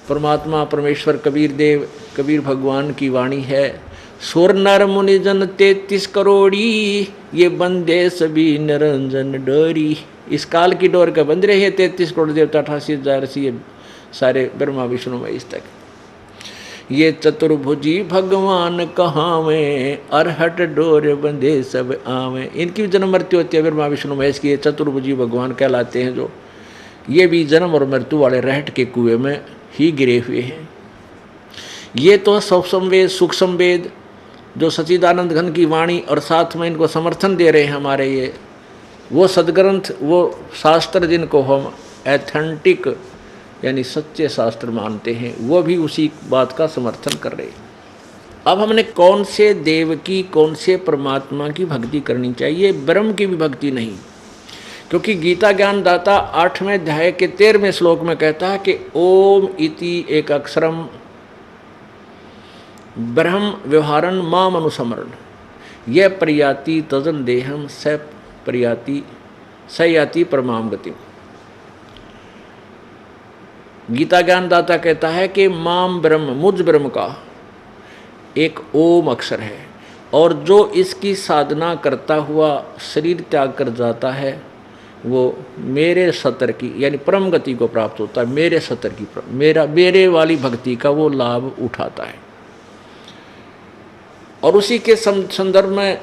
परमात्मा परमेश्वर कबीर भगवान की वाणी है। सुर नर मुनि जन 33 करोड़ी, ये बंदे सभी निरंजन डोरी। इस काल की डोर का बंद रहे हैं 33 करोड़ देवता, 88,000 ये सारे ब्रह्मा विष्णु महेश तक। ये चतुर्भुजी भगवान कहावे, अरहट डोर बंधे सब आवे। इनकी भी जन्म मृत्यु होती है ब्रह्मा विष्णु महेश की। ये चतुर्भुजी भगवान कहलाते हैं, जो ये भी जन्म और मृत्यु वाले रहट के कुएं में ही गिरे हुए हैं। ये तो संवेद सुख संवेद जो सच्चिदानंद घन की वाणी और साथ में इनको समर्थन दे रहे हैं हमारे ये वो सदग्रंथ, वो शास्त्र जिनको हम एथेंटिक यानी सच्चे शास्त्र मानते हैं, वो भी उसी बात का समर्थन कर रहे हैं। अब हमने कौन से देव की, कौन से परमात्मा की भक्ति करनी चाहिए, ब्रह्म की भी भक्ति नहीं। क्योंकि गीता ज्ञान दाता 8वें अध्याय के 13वें श्लोक में कहता है कि ओम इति एक अक्षरम ब्रह्म व्यवहारन माम अनुसमरण, यह प्रयाति तजन देहम स प्रयाति सयाति परमाम गति। गीता ज्ञान दाता कहता है कि माम ब्रह्म, मुझ ब्रह्म का एक ओम अक्षर है, और जो इसकी साधना करता हुआ शरीर त्याग कर जाता है वो मेरे सतर की यानी परम गति को प्राप्त होता है। मेरे सतर की मेरे वाली भक्ति का वो लाभ उठाता है। और उसी के संदर्भ में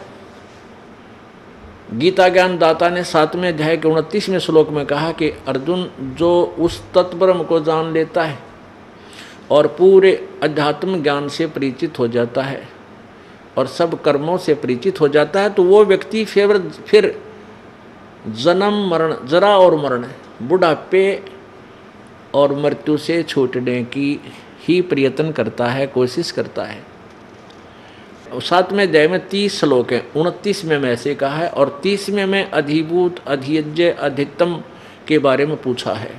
गीता ज्ञान दाता ने 7वें अध्याय के 29वें श्लोक में कहा कि अर्जुन, जो उस तत्ब्रह्म को जान लेता है और पूरे अध्यात्म ज्ञान से परिचित हो जाता है और सब कर्मों से परिचित हो जाता है, तो वो व्यक्ति फिर जन्म मरण, जरा और मरण, बुढ़ापे और मृत्यु से छूटने की ही प्रयत्न करता है, कोशिश करता है। 7वें अध्याय में 30 श्लोक हैं, 29वें में ऐसे कहा है और 30वें में अधिभूत अधियज्ञ अधिकतम के बारे में पूछा है।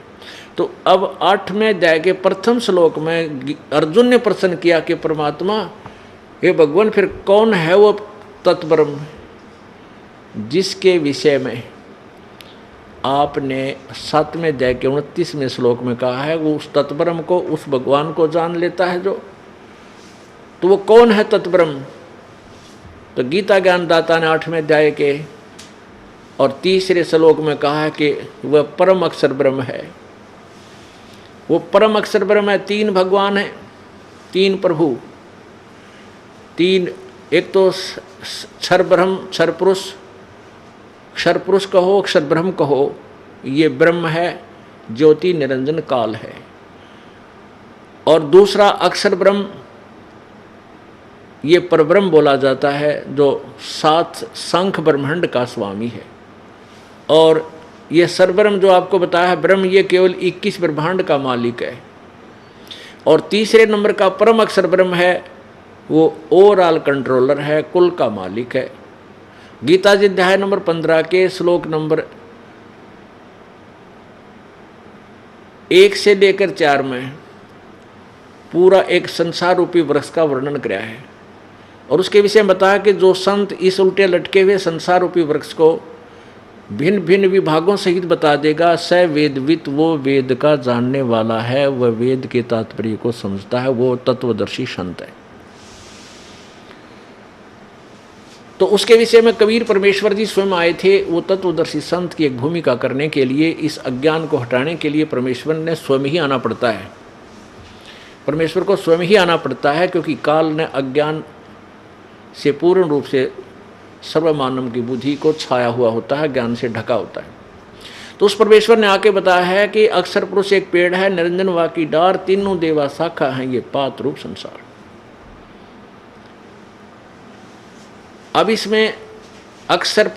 तो अब 8वें अध्याय के प्रथम श्लोक में अर्जुन ने प्रश्न किया कि परमात्मा, हे भगवान, फिर कौन है वो तत्ब्रह्म जिसके विषय में आपने 7वें अध्याय के 29वें श्लोक में कहा है वो उस तत्ब्रह्म को, उस भगवान को जान लेता है जो, तो वो कौन है तत्ब्रह्म? तो गीता ज्ञान दाता ने 8वें अध्याय के और 3रे श्लोक में कहा है कि वह परम अक्षर ब्रह्म है। वो परम अक्षर ब्रह्म है। 3 भगवान हैं, 3 प्रभु, 3, एक तो क्षर ब्रह्म, क्षर पुरुष, क्षर पुरुष कहो, अक्षर ब्रह्म कहो, ये ब्रह्म है, ज्योति निरंजन काल है। और दूसरा अक्षर ब्रह्म, ये परब्रह्म बोला जाता है, जो 7 शंख ब्रह्मांड का स्वामी है। और ये सरब्रह्म जो आपको बताया है ब्रह्म, ये केवल 21 ब्रह्मांड का मालिक है। और 3रे नंबर का परम अक्षर ब्रह्म है, वो ओवरऑल कंट्रोलर है, कुल का मालिक है। गीता जी अध्याय नंबर 15 के श्लोक नंबर 1 से लेकर 4 में पूरा एक संसार रूपी वृक्ष का वर्णन किया है और उसके विषय में बताया कि जो संत इस उल्टे लटके हुए संसार रूपी वृक्ष को भिन्न भिन्न विभागों सहित बता देगा, स वेदवित, वो वेद का जानने वाला है, वह वेद के तात्पर्य को समझता है, वो तत्वदर्शी संत है। तो उसके विषय में कबीर परमेश्वर जी स्वयं आए थे। वो तत्वदर्शी संत की एक भूमिका करने के लिए, इस अज्ञान को हटाने के लिए परमेश्वर ने स्वयं ही आना पड़ता है। परमेश्वर को स्वयं ही आना पड़ता है, क्योंकि काल ने अज्ञान से पूर्ण रूप से सर्वमानव की बुद्धि को छाया हुआ होता है, ज्ञान से ढका होता है। तो उस परमेश्वर ने आके बताया है कि अक्षर पुरुष एक पेड़ है, निरंजन वा की डार, तीनों देवा शाखा हैं, ये पात रूप संसार। अब इसमें अक्षर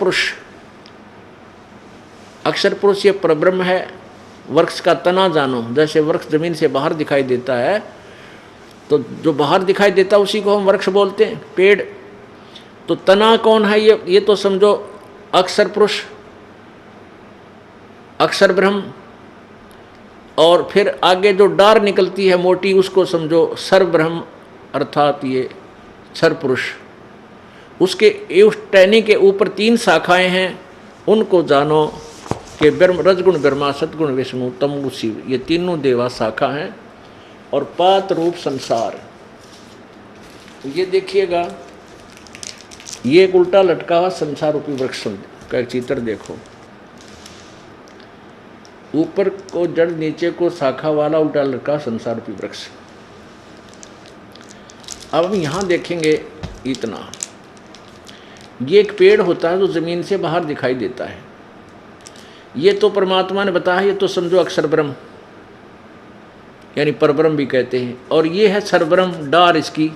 पुरुष ये परब्रह्म है। वृक्ष का तना जानो, जैसे वृक्ष जमीन से बाहर दिखाई देता है, तो जो बाहर दिखाई देता है उसी को हम वृक्ष बोलते हैं, पेड़। तो तना कौन है? ये तो समझो अक्षर पुरुष, अक्षर ब्रह्म। और फिर आगे जो डार निकलती है मोटी, उसको समझो सर ब्रह्म, अर्थात ये क्षर पुरुष। उसके उस टहनी के ऊपर 3 शाखाएं हैं, उनको जानो कि ब्रह्म, रजगुण ब्रह्मा, सतगुण विष्णु, तमगुण शिव, ये तीनों देवा शाखा हैं। और पात रूप संसार। ये देखिएगा, ये एक उल्टा लटका हुआ संसार रूपी वृक्ष का एक चित्र देखो। ऊपर को जड़, नीचे को शाखा वाला उल्टा लटका संसार रूपी वृक्ष। अब हम यहाँ देखेंगे इतना, ये एक पेड़ होता है जो जमीन से बाहर दिखाई देता है। ये तो परमात्मा ने बताया, ये तो समझो अक्षर ब्रह्म यानी परब्रह्म भी कहते हैं। और ये है सरब्रह्म, डार इसकी।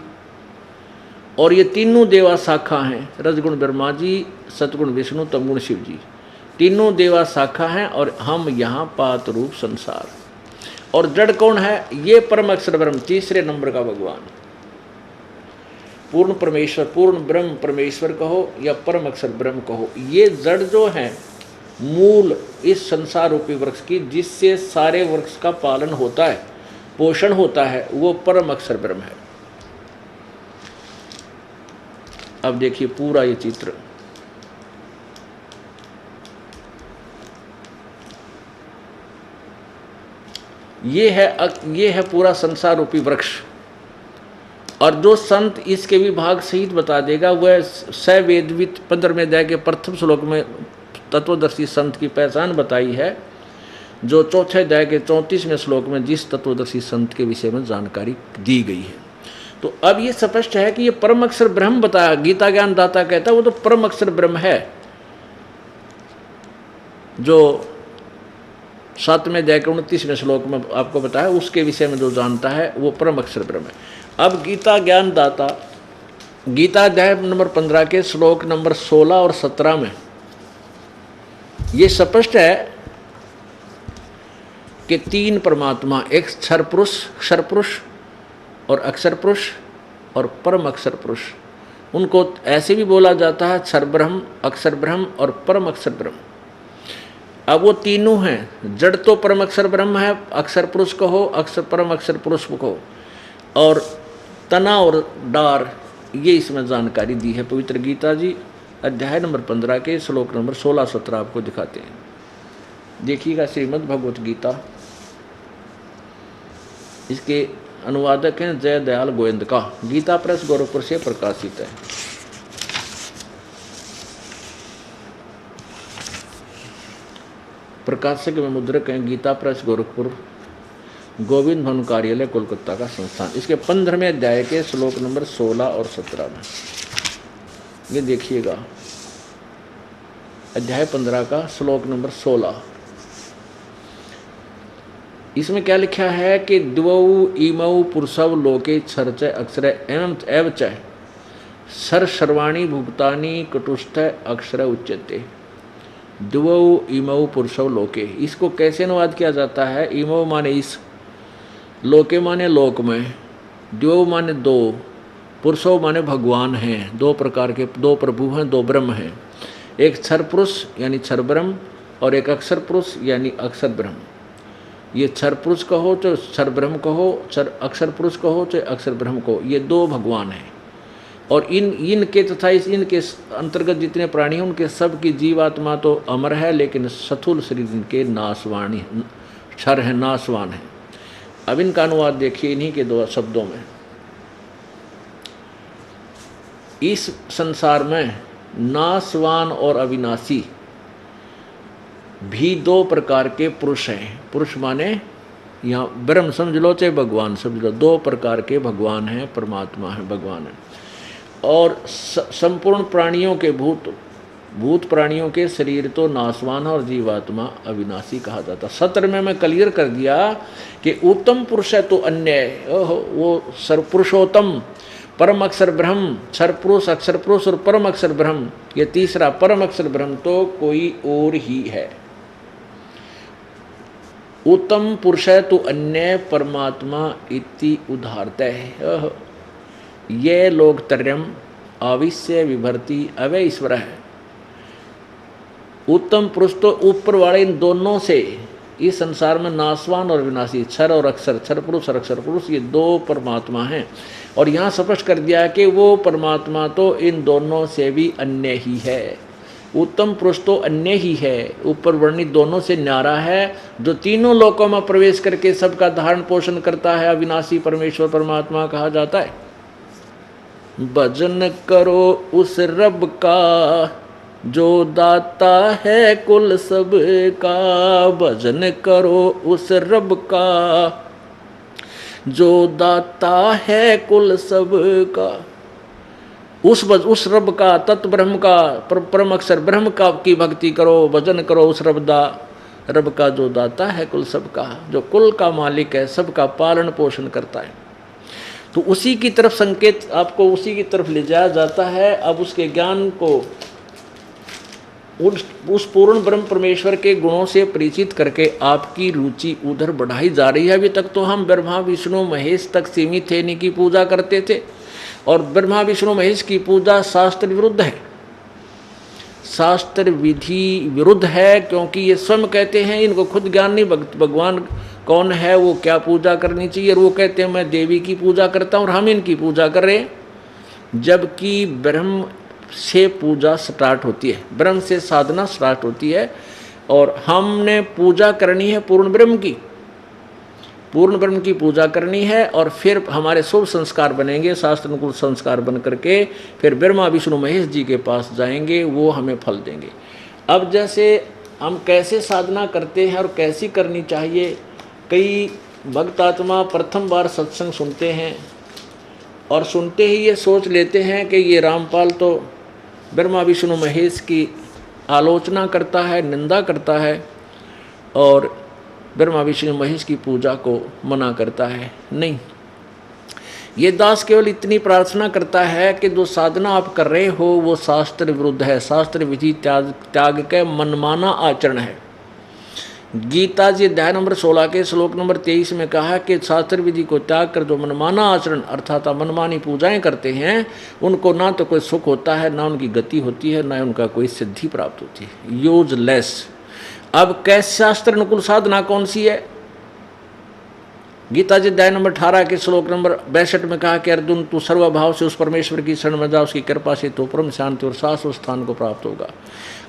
और ये तीनों देवा शाखा हैं, रजगुण ब्रह्मा जी, सतगुण विष्णु, तमगुण शिव जी, तीनों देवा शाखा हैं। और हम यहाँ पात रूप संसार। और जड़ कौन है? ये परम अक्षर ब्रह्म, तीसरे नंबर का भगवान, पूर्ण परमेश्वर, पूर्ण ब्रह्म परमेश्वर कहो या परम अक्षर ब्रह्म कहो। ये जड़ जो है मूल इस संसार रूपी वृक्ष की, जिससे सारे वृक्ष का पालन होता है, पोषण होता है, वो परम अक्षर ब्रह्म है। अब देखिए पूरा ये चित्र, ये है पूरा संसार रूपी वृक्ष। और जो संत इसके विभाग सहित बता देगा वह सवेदवित 15वें अध्याय के प्रथम श्लोक में तत्वदर्शी संत की पहचान बताई है, जो चौथे अध्याय के 34वें श्लोक में जिस तत्वदर्शी संत के विषय में जानकारी दी गई है। तो अब ये स्पष्ट है कि ये परम अक्षर ब्रह्म बताया। गीता ज्ञान दाता कहता है वो तो परम अक्षर ब्रह्म है, जो 7वें अध्याय के 29वें श्लोक में आपको बताया, उसके विषय में जो जानता है वो परम अक्षर ब्रह्म है। अब गीता ज्ञान दाता गीता अध्याय नंबर 15 के श्लोक नंबर 16 और 17 में ये स्पष्ट है कि तीन परमात्मा, एक क्षर पुरुष, क्षर पुरुष और अक्षर पुरुष और परम अक्षर पुरुष, उनको ऐसे भी बोला जाता है क्षर ब्रह्म, अक्षर ब्रह्म और परम अक्षर ब्रह्म। अब वो तीनों हैं। जड़ तो परम अक्षर ब्रह्म है, अक्षर पुरुष कहो, अक्षर परम अक्षर पुरुष कहो, और तना और डार, ये इसमें जानकारी दी है पवित्र गीता जी अध्याय नंबर 15 के श्लोक नंबर 16-17 आपको दिखाते हैं। देखिएगा श्रीमद् भगवत गीता, इसके अनुवादक हैं जय दयाल गोविंद का, गीता प्रेस गोरखपुर से प्रकाशित है। प्रकाशक में मुद्रक हैं गीता प्रेस गोरखपुर, गोविंद भवन कार्यालय कोलकाता का संस्थान। इसके 15वें अध्याय के श्लोक नंबर 16 और 17 में ये देखिएगा, अध्याय 15 का श्लोक नंबर 16। इसमें क्या लिखा है कि द्वौ इमौ पुरुषव लोके क्षर अक्षर एवं एवच सर सर्वाणी भुक्तानी कटुस्थ अक्षर उच्यते। द्वौ इमौ पुरुषव लोके, इसको कैसे अनुवाद किया जाता है? इमौ माने इस, लोके माने लोक में, द्वौ माने दो, पुरुषव माने भगवान हैं, दो प्रकार के, दो प्रभु हैं, दो ब्रह्म हैं। एक क्षर पुरुष यानी क्षर ब्रह्म और एक अक्षर पुरुष यानी अक्षर ब्रह्म। ये क्षर पुरुष कहो तो क्षर ब्रह्म कहो, क्षर अक्षर पुरुष कहो तो अक्षर ब्रह्म कहो, ये दो भगवान हैं। और इनके तथा इनके अंतर्गत जितने प्राणी हैं उनके सब की जीवात्मा तो अमर है, लेकिन स्थूल शरीर इनके नाशवाणी, क्षर है, नाशवान है। अब इनका अनुवाद देखिए इन्हीं के दो शब्दों में। इस संसार में नाशवान और अविनाशी भी दो प्रकार के पुरुष हैं। पुरुष माने यहाँ ब्रह्म समझ लो चाहे भगवान समझ लो, दो प्रकार के भगवान हैं, परमात्मा है, भगवान है। और संपूर्ण प्राणियों के भूत प्राणियों के शरीर तो नाशवान और जीवात्मा अविनाशी कहा जाता। सत्र में मैं क्लियर कर दिया कि उत्तम पुरुष है तो अन्य, वो सर्वपुरुषोत्तम परम अक्षर ब्रह्म, क्षर पुरुष, अक्षर पुरुष और परम अक्षर ब्रह्म, ये तीसरा परम अक्षर ब्रह्म तो कोई और ही है। उत्तम पुरुष है तो अन्य परमात्मा इति उदाहरतः ये लोकत्रयम् आविश्य विभर्ति अवय ईश्वर है। उत्तम पुरुष तो ऊपर वाले इन दोनों से इस संसार में नाशवान और विनाशी, क्षर और अक्षर, क्षर पुरुष और अक्षर पुरुष, ये दो परमात्मा हैं। और यहाँ स्पष्ट कर दिया कि वो परमात्मा तो इन दोनों से भी अन्य ही है। उत्तम पुरुष तो अन्य ही है, ऊपर वर्णित दोनों से न्यारा है, जो तीनों लोकों में प्रवेश करके सबका धारण पोषण करता है, अविनाशी परमेश्वर परमात्मा कहा जाता है। भजन करो उस रब का जो दाता है कुल सब का, भजन करो उस रब का जो दाता है कुल सब का। उस रब का, तत्व ब्रह्म का, परम अक्षर ब्रह्म का की भक्ति करो, भजन करो उस रब का जो दाता है कुल सब का, जो कुल का मालिक है, सबका पालन पोषण करता है। तो उसी की तरफ संकेत, आपको उसी की तरफ ले जाया जाता है। अब उसके ज्ञान को उस पूर्ण ब्रह्म परमेश्वर के गुणों से परिचित करके आपकी रुचि उधर बढ़ाई जा रही है। अभी तक तो हम ब्रह्मा विष्णु महेश तक सीमित थे, इन्हीं की पूजा करते थे, और ब्रह्मा विष्णु महेश की पूजा शास्त्र विरुद्ध है, शास्त्र विधि विरुद्ध है, क्योंकि ये स्वयं कहते हैं इनको खुद ज्ञान नहीं भगवान कौन है, वो क्या पूजा करनी चाहिए, और वो कहते हैं मैं देवी की पूजा करता हूँ और हम इनकी पूजा कर रहे हैं। जबकि ब्रह्म से पूजा स्टार्ट होती है, ब्रह्म से साधना स्टार्ट होती है, और हमने पूजा करनी है पूर्ण ब्रह्म की, पूर्ण ब्रह्म की पूजा करनी है, और फिर हमारे शुभ संस्कार बनेंगे, शास्त्र अनुकूल संस्कार बन करके फिर ब्रह्मा विष्णु महेश जी के पास जाएंगे, वो हमें फल देंगे। अब जैसे हम कैसे साधना करते हैं और कैसी करनी चाहिए, कई भक्त आत्मा प्रथम बार सत्संग सुनते हैं और सुनते ही ये सोच लेते हैं कि ये रामपाल तो ब्रह्मा विष्णु महेश की आलोचना करता है, निंदा करता है, और ब्रह्मा विष्णु महेश की पूजा को मना करता है। नहीं, ये दास केवल इतनी प्रार्थना करता है कि जो साधना आप कर रहे हो वो शास्त्र विरुद्ध है, शास्त्र विधि त्याग के मनमाना आचरण है। गीता जी अध्याय नंबर 16 के श्लोक नंबर 23 में कहा कि शास्त्र विधि को त्याग कर जो मनमाना आचरण अर्थात मनमानी पूजाएं करते हैं, उनको ना तो कोई सुख होता है, ना उनकी गति होती है, ना उनका कोई सिद्धि प्राप्त होती है, यूजलेस। अब कैसे शास्त्र अनुकूल साधना कौन सी है? गीता जी अध्याय नंबर 18 के श्लोक नंबर 62 में कहा कि अर्जुन तू सर्वभाव से उस परमेश्वर की शरण में जा, उसकी कृपा से तो परम शांति और शाश्वत स्थान को प्राप्त होगा।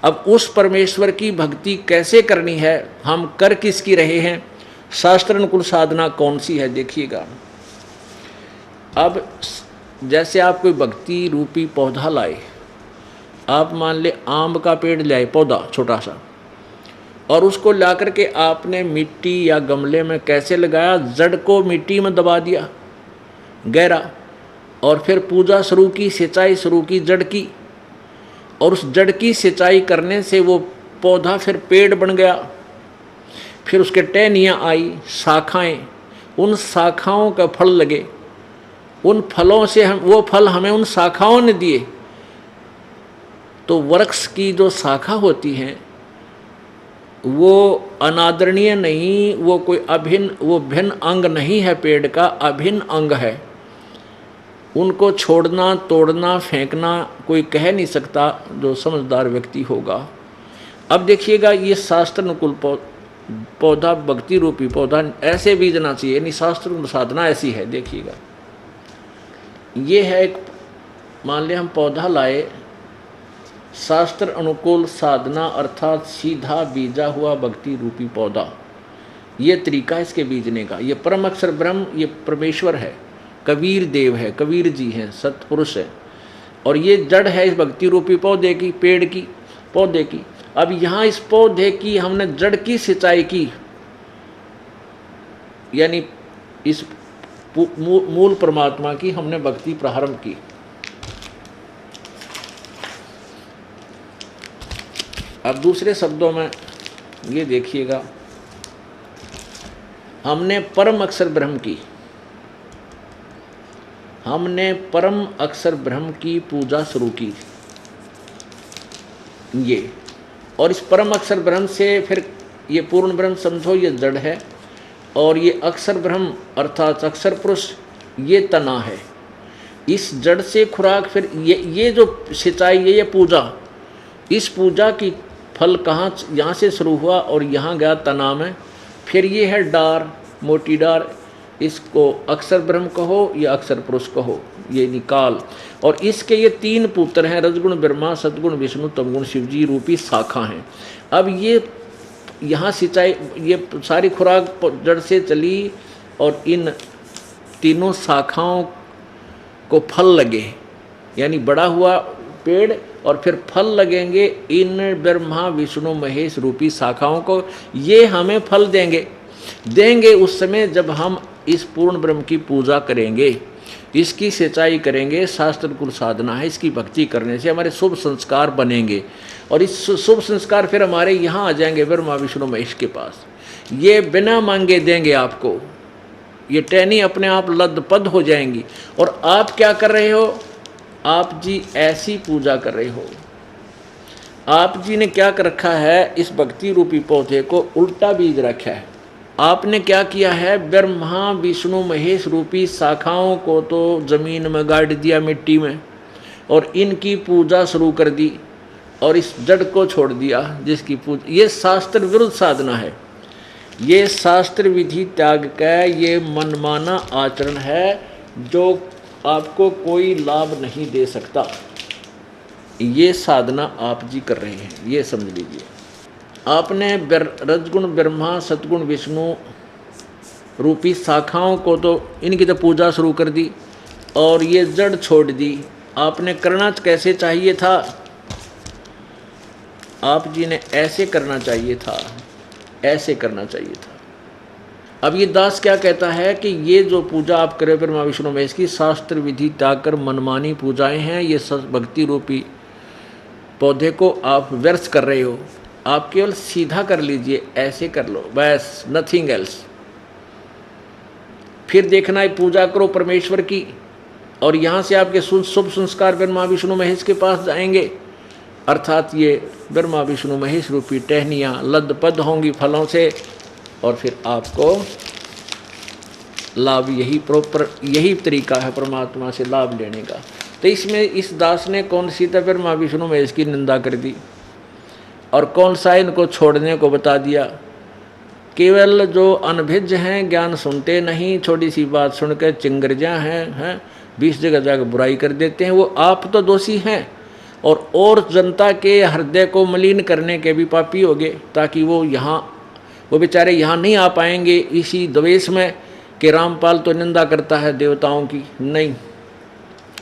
अब उस परमेश्वर की भक्ति कैसे करनी है, हम कर किसकी रहे हैं, शास्त्र अनुकूल साधना कौन सी है, देखिएगा। अब जैसे आप कोई भक्ति रूपी पौधा लाए, आप मान ले आम का पेड़ लाए पौधा छोटा सा, और उसको ला करके आपने मिट्टी या गमले में कैसे लगाया, जड़ को मिट्टी में दबा दिया गहरा, और फिर पूजा शुरू की, सिंचाई शुरू की जड़ की, और उस जड़ की सिंचाई करने से वो पौधा फिर पेड़ बन गया, फिर उसके टहनियाँ आई, शाखाएं, उन शाखाओं का फल लगे, उन फलों से हम वो फल हमें उन शाखाओं ने दिए। तो वृक्ष की जो शाखा होती हैं वो अनादरणीय नहीं, वो कोई अभिन्न, वो भिन्न अंग नहीं है, पेड़ का अभिन्न अंग है। उनको छोड़ना, तोड़ना, फेंकना कोई कह नहीं सकता जो समझदार व्यक्ति होगा। अब देखिएगा, ये शास्त्र अनुकूल पौधा, भक्ति रूपी पौधा ऐसे बीजना चाहिए, यानी शास्त्र साधना ऐसी है। देखिएगा, ये है एक, मान लिया हम पौधा लाए, शास्त्र अनुकूल साधना अर्थात सीधा बीजा हुआ भक्ति रूपी पौधा, ये तरीका है इसके बीजने का। ये परम अक्षर ब्रह्म, ये परमेश्वर है, कबीर देव है, कबीर जी हैं, सतपुरुष है, और ये जड़ है इस भक्ति रूपी पौधे की, पेड़ की, पौधे की। अब यहाँ इस पौधे की हमने जड़ की सिंचाई की, यानी इस मूल परमात्मा की हमने भक्ति प्रारंभ की। अब दूसरे शब्दों में ये देखिएगा, हमने परम अक्षर ब्रह्म की, हमने परम अक्षर ब्रह्म की पूजा शुरू की, ये, और इस परम अक्षर ब्रह्म से फिर ये पूर्ण ब्रह्म समझो ये जड़ है, और ये अक्षर ब्रह्म अर्थात अक्षर पुरुष ये तना है। इस जड़ से खुराक, फिर ये जो सिंचाई, ये पूजा, इस पूजा की फल कहाँ, यहाँ से शुरू हुआ और यहाँ गया तना में, फिर ये है डार, मोटी डार, इसको अक्षर ब्रह्म कहो या अक्षर पुरुष कहो, ये निकाल। और इसके ये 3 पुत्र हैं, रजगुण ब्रह्मा, सतगुण विष्णु, तमगुण शिवजी रूपी शाखा हैं। अब ये यहाँ सिंचाई, ये सारी खुराक जड़ से चली और इन तीनों शाखाओं को फल लगे, यानी बड़ा हुआ पेड़ और फिर फल लगेंगे इन ब्रह्मा विष्णु महेश रूपी शाखाओं को। ये हमें फल देंगे उस समय जब हम इस पूर्ण ब्रह्म की पूजा करेंगे, इसकी सिंचाई करेंगे। शास्त्र कुल साधना है, इसकी भक्ति करने से हमारे शुभ संस्कार बनेंगे और इस शुभ संस्कार फिर हमारे यहाँ आ जाएंगे ब्रह्मा विष्णु महेश के पास। ये बिना मांगे देंगे आपको, ये टहनी अपने आप लदपद हो जाएंगी। और आप क्या कर रहे हो? आप जी ऐसी पूजा कर रहे हो। आप जी ने क्या कर रखा है? इस भक्ति रूपी पौधे को उल्टा बीज रखा है। आपने क्या किया है? ब्रह्मा विष्णु महेश रूपी शाखाओं को तो जमीन में गाड़ दिया, मिट्टी में, और इनकी पूजा शुरू कर दी और इस जड़ को छोड़ दिया जिसकी पूजा। ये शास्त्र विरुद्ध साधना है, ये शास्त्र विधि त्याग का ये मनमाना आचरण है जो आपको कोई लाभ नहीं दे सकता। ये साधना आप जी कर रहे हैं, ये समझ लीजिए। आपने रजगुण ब्रह्मा सतगुण विष्णु रूपी शाखाओं को तो इनकी तो पूजा शुरू कर दी और ये जड़ छोड़ दी। आपने करना कैसे चाहिए था? आप जी ने ऐसे करना चाहिए था, ऐसे करना चाहिए था। अब ये दास क्या कहता है कि ये जो पूजा आप करें ब्रह्मा विष्णु महेश की, शास्त्र विधि त्याग कर मनमानी पूजाएं हैं, ये भक्ति रूपी पौधे को आप व्यर्थ कर रहे हो। आप केवल सीधा कर लीजिए, ऐसे कर लो बस, नथिंग एल्स। फिर देखना है पूजा करो परमेश्वर की और यहाँ से आपके शुभ संस्कार ब्रह्मा विष्णु महेश के पास जाएंगे, अर्थात ये ब्रह्मा विष्णु महेश रूपी टहनियाँ लदपद होंगी फलों से और फिर आपको लाभ, यही तरीका है परमात्मा से लाभ लेने का। तो इसमें इस दास ने कौन सी तो ब्रह्मा विष्णु महेश की निंदा कर दी और कौन सा इनको छोड़ने को बता दिया। केवल जो अनभिज्ञ हैं, ज्ञान सुनते नहीं, छोटी सी बात सुनकर चिंगरजा हैं 20 जगह जाकर बुराई कर देते हैं, वो आप तो दोषी हैं और जनता के हृदय को मलिन करने के भी पापी होंगे, ताकि वो बेचारे यहाँ नहीं आ पाएंगे इसी द्वेष में कि रामपाल तो निंदा करता है देवताओं की। नहीं,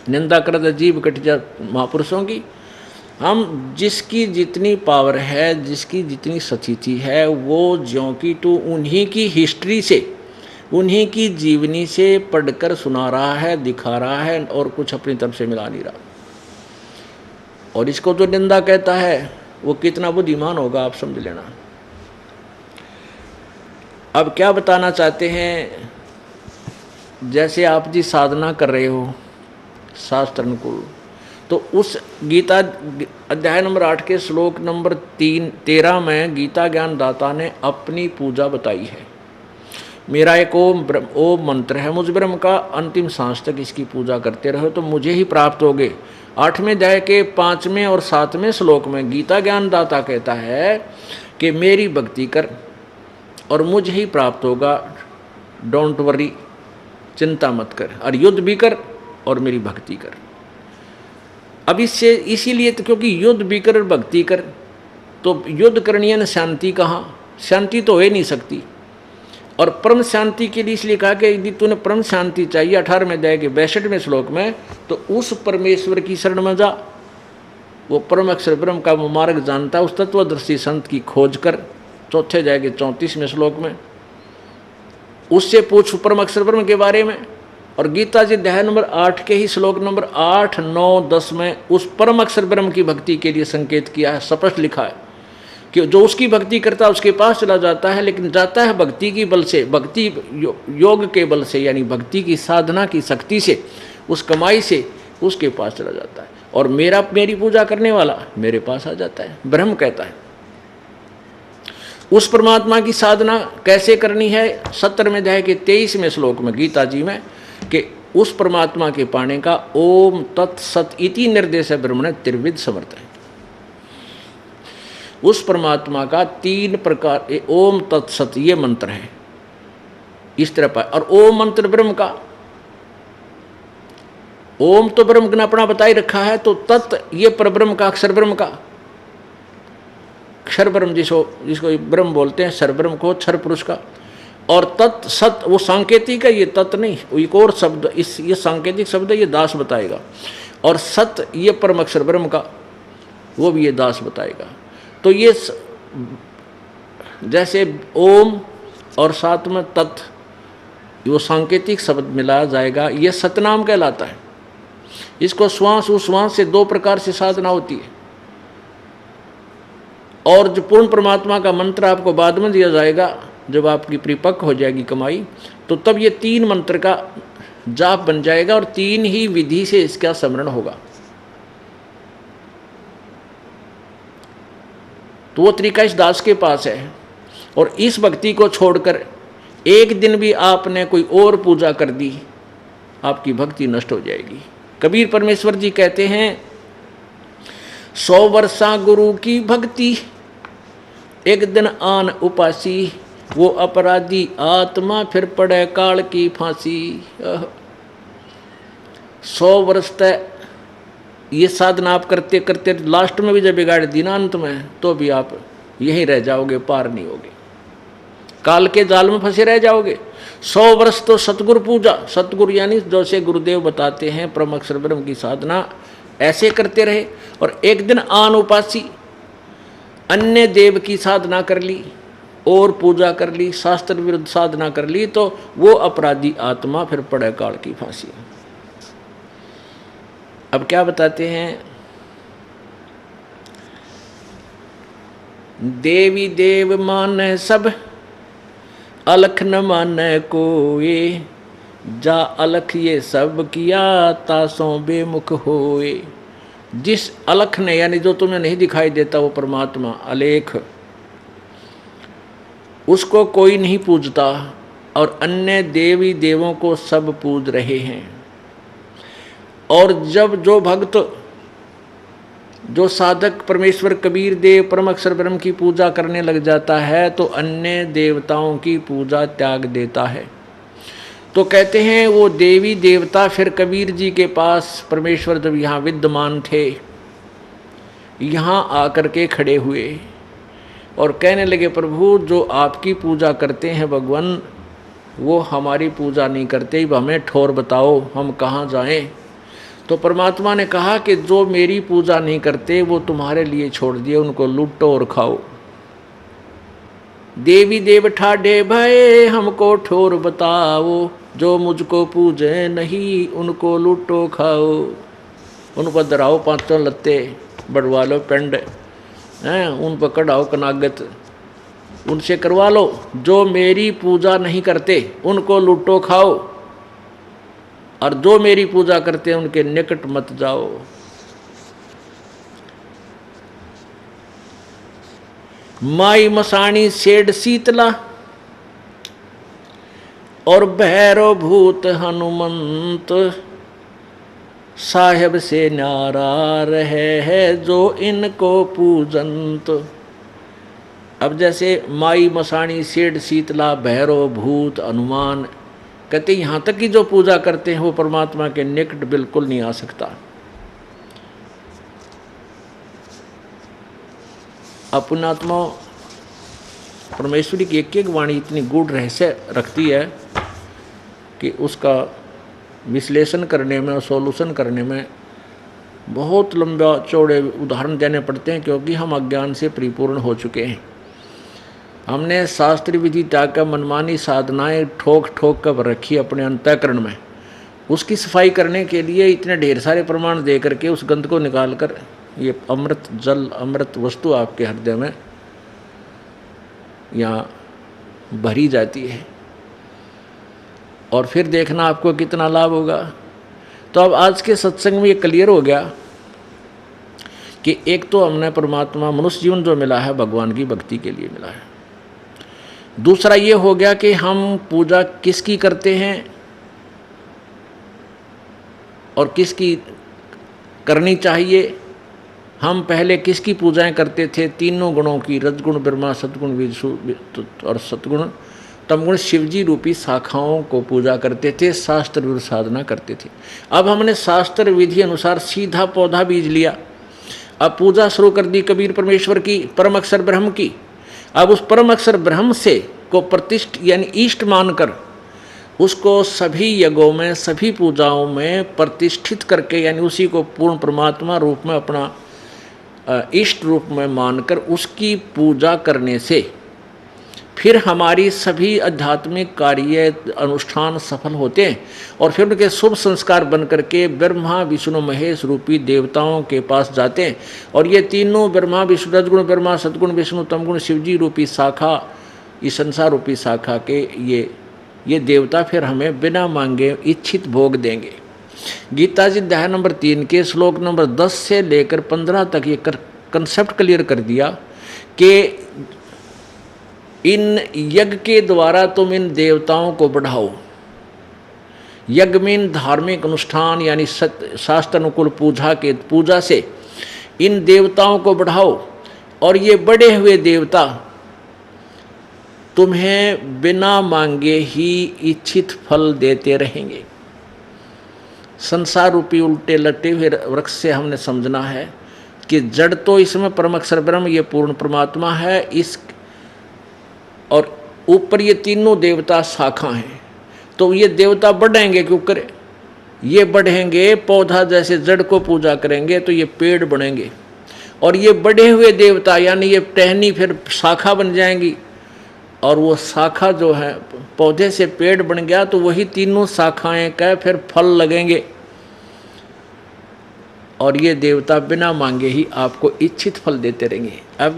निंदा करता जीव कट जा महापुरुषों की। हम जिसकी जितनी पावर है, जिसकी जितनी सचिति है, वो ज्यों की तो उन्हीं की हिस्ट्री से, उन्हीं की जीवनी से पढ़कर सुना रहा है, दिखा रहा है और कुछ अपनी तरफ से मिला नहीं रहा। और इसको जो निंदा कहता है वो कितना बुद्धिमान होगा आप समझ लेना। अब क्या बताना चाहते हैं? जैसे आप जी साधना कर रहे हो शास्त्र अनुकूल, तो उस गीता अध्याय नंबर 8 के श्लोक नंबर 13 में गीता ज्ञान दाता ने अपनी पूजा बताई है। मेरा एक ओम मंत्र है, मुझ ब्रह्म का अंतिम सांस तक इसकी पूजा करते रहो तो मुझे ही प्राप्त होगे। 8वें अध्याय के 5वें और 7वें श्लोक में गीता ज्ञान दाता कहता है कि मेरी भक्ति कर और मुझे ही प्राप्त होगा, डोंट वरी, चिंता मत कर, और युद्ध भी कर और मेरी भक्ति कर। अब इससे इसीलिए तो क्योंकि युद्ध भी कर और भक्ति कर, तो युद्ध करनी है ना, शांति कहाँ? शांति तो हो नहीं सकती। और परम शांति के लिए इसलिए कहा कि यदि तूने परम शांति चाहिए 18वें अध्याय के 62वें श्लोक में, तो उस परमेश्वर की शरण में जा। वो परम अक्षर ब्रह्म का वो मार्ग जानता, उस तत्वदर्शी संत की खोज कर। 4थे अध्याय के 34वें श्लोक में उससे पूछ परम अक्षर ब्रह्म के बारे में। और गीता जी अध्याय नंबर 8 के ही श्लोक नंबर 8, 9, 10 में उस परम अक्षर ब्रह्म की भक्ति के लिए संकेत किया है, स्पष्ट लिखा है कि जो उसकी भक्ति करता है उसके पास चला जाता है, लेकिन जाता है भक्ति की बल से, भक्ति योग के बल से, यानी भक्ति की साधना की शक्ति से, उस कमाई से उसके पास चला जाता है। और मेरी पूजा करने वाला मेरे पास आ जाता है। ब्रह्म कहता है उस परमात्मा की साधना कैसे करनी है? 17वें अध्याय के 23वें श्लोक में गीता जी में कि उस परमात्मा के पाने का ओम तत्सत इति निर्देश ब्रह्मण त्रिविध समर्थ है। उस परमात्मा का 3 प्रकार, ओम तत्सत ये मंत्र है, इस तरह पाए। और ओम मंत्र ब्रह्म का, ओम तो ब्रह्म ने अपना बता ही रखा है, तो तत् ये परब्रह्म का, अक्षर ब्रह्म का, क्षर ब्रह्म जिसको ब्रह्म बोलते हैं, सर ब्रह्म को, क्षर पुरुष का। और तत् सत वो सांकेतिक है, ये तत् नहीं, एक और शब्द, इस ये सांकेतिक शब्द है, ये दास बताएगा। और सत ये परम अक्षर ब्रह्म का, वो भी ये दास बताएगा। तो ये जैसे ओम और साथ में तत्, वो सांकेतिक शब्द मिलाया जाएगा, ये सतनाम कहलाता है। इसको श्वास उश्वास से दो प्रकार से साधना होती है। और जो पूर्ण परमात्मा का मंत्र आपको बाद में दिया जाएगा, जब आपकी परिपक्व हो जाएगी कमाई, तो तब ये 3 मंत्र का जाप बन जाएगा और 3 ही विधि से इसका स्मरण होगा। तो वो तरीका इस दास के पास है। और इस भक्ति को छोड़कर एक दिन भी आपने कोई और पूजा कर दी, आपकी भक्ति नष्ट हो जाएगी। कबीर परमेश्वर जी कहते हैं, 100 वर्षा गुरु की भक्ति, एक दिन आन उपासी, वो अपराधी आत्मा फिर पड़े काल की फांसी। 100 वर्ष तक ये साधना आप करते करते लास्ट में भी जब बिगाड़ दी ना अंत में, तो भी आप यहीं रह जाओगे, पार नहीं होगे, काल के जाल में फंसे रह जाओगे। 100 वर्ष तो सतगुरु पूजा, सतगुरु यानी जैसे गुरुदेव बताते हैं परम अक्षर ब्रह्म की साधना ऐसे करते रहे। और एक दिन आन उपासी, अन्य देव की साधना कर ली और पूजा कर ली, शास्त्र विरुद्ध साधना कर ली, तो वो अपराधी आत्मा फिर पड़े काल की फांसी। अब क्या बताते हैं, देवी देव माने सब, अलख न माने कोई, जा अलख ये सब किया, तासों बेमुख होए। जिस अलख ने, यानी जो तुम्हें नहीं दिखाई देता, वो परमात्मा अलेख, उसको कोई नहीं पूजता, और अन्य देवी देवों को सब पूज रहे हैं। और जब जो भक्त, जो साधक परमेश्वर कबीर देव परम अक्षर ब्रह्म की पूजा करने लग जाता है, तो अन्य देवताओं की पूजा त्याग देता है। तो कहते हैं वो देवी देवता फिर कबीर जी के पास, परमेश्वर जब यहाँ विद्यमान थे, यहाँ आकर के खड़े हुए और कहने लगे, प्रभु जो आपकी पूजा करते हैं भगवान, वो हमारी पूजा नहीं करते, हमें ठोर बताओ हम कहाँ जाएं। तो परमात्मा ने कहा कि जो मेरी पूजा नहीं करते वो तुम्हारे लिए छोड़ दिए, उनको लूटो और खाओ। देवी देव ठाडे भये हमको ठोर बताओ, जो मुझको पूजे नहीं उनको लूटो खाओ। उन पर दराओ 5 लत्ते, बढ़वा लो पेंड हैं, उन पर कढ़ाओ कनागत, उनसे करवा लो। जो मेरी पूजा नहीं करते उनको लूटो खाओ, और जो मेरी पूजा करते हैं उनके निकट मत जाओ। माई मसाणी सेठ शीतला, और भैरव भूत हनुमंत, साहेब से न्यारा रहे है जो इनको पूजंत। अब जैसे माई मसाणी सेठ शीतला, भैरव भूत हनुमान, कहते यहाँ तक कि जो पूजा करते हैं वो परमात्मा के निकट बिल्कुल नहीं आ सकता। अपनात्मा परमेश्वरी की एक एक वाणी इतनी गूढ़ रहस्य रखती है कि उसका विश्लेषण करने में और सॉल्यूशन करने में बहुत लंबा चौड़े उदाहरण देने पड़ते हैं, क्योंकि हम अज्ञान से परिपूर्ण हो चुके हैं। हमने शास्त्रीय विधि त्याग कर मनमानी साधनाएं ठोक ठोक कर रखी अपने अंतःकरण में। उसकी सफाई करने के लिए इतने ढेर सारे प्रमाण दे करके उस गंध को निकाल कर ये अमृत जल, अमृत वस्तु आपके हृदय में यहाँ भरी जाती है, और फिर देखना आपको कितना लाभ होगा। तो अब आज के सत्संग में ये क्लियर हो गया कि एक तो हमने परमात्मा, मनुष्य जीवन जो मिला है भगवान की भक्ति के लिए मिला है। दूसरा ये हो गया कि हम पूजा किसकी करते हैं और किसकी करनी चाहिए। हम पहले किसकी पूजाएं करते थे? तीनों गुणों की, रजगुण ब्रह्मा, सतगुण विष्णु और सतगुण तमगुण शिवजी रूपी शाखाओं को पूजा करते थे, शास्त्र विरुद्ध साधना करते थे। अब हमने शास्त्र विधि अनुसार सीधा पौधा बीज लिया, अब पूजा शुरू कर दी कबीर परमेश्वर की, परम अक्षर ब्रह्म की। अब उस परम अक्षर ब्रह्म से को प्रतिष्ठ यानी इष्ट मानकर उसको सभी यज्ञों में, सभी पूजाओं में प्रतिष्ठित करके, यानी उसी को पूर्ण परमात्मा रूप में, अपना इष्ट रूप में मानकर उसकी पूजा करने से फिर हमारी सभी आध्यात्मिक कार्य अनुष्ठान सफल होते हैं और फिर उनके शुभ संस्कार बन करके ब्रह्मा विष्णु महेश रूपी देवताओं के पास जाते हैं। और ये तीनों ब्रह्मा विष्णु, रजगुण ब्रह्मा, सद्गुण विष्णु, तमगुण शिवजी रूपी शाखा, इस संसार रूपी शाखा के ये देवता फिर हमें बिना मांगे इच्छित भोग देंगे। गीता जी अध्याय नंबर 3 के श्लोक नंबर 10 से लेकर 15 तक ये कंसेप्ट क्लियर कर दिया कि इन यज्ञ के द्वारा तुम इन देवताओं को बढ़ाओ। यज्ञ में धार्मिक अनुष्ठान यानी शास्त्र अनुकूल पूजा से इन देवताओं को बढ़ाओ और ये बढ़े हुए देवता तुम्हें बिना मांगे ही इच्छित फल देते रहेंगे। संसार रूपी उल्टे लट्टे हुए वृक्ष से हमने समझना है कि जड़ तो इसमें परम अक्षर ब्रह्म, ये पूर्ण परमात्मा है, इस और ऊपर ये तीनों देवता शाखा हैं। तो ये देवता बढ़ेंगे क्यों करे, ये बढ़ेंगे पौधा जैसे जड़ को पूजा करेंगे तो ये पेड़ बनेंगे और ये बढ़े हुए देवता यानी ये टहनी फिर शाखा बन जाएंगी और वो शाखा जो है पौधे से पेड़ बन गया तो वही तीनों शाखाएं का फिर फल लगेंगे और ये देवता बिना मांगे ही आपको इच्छित फल देते रहेंगे। अब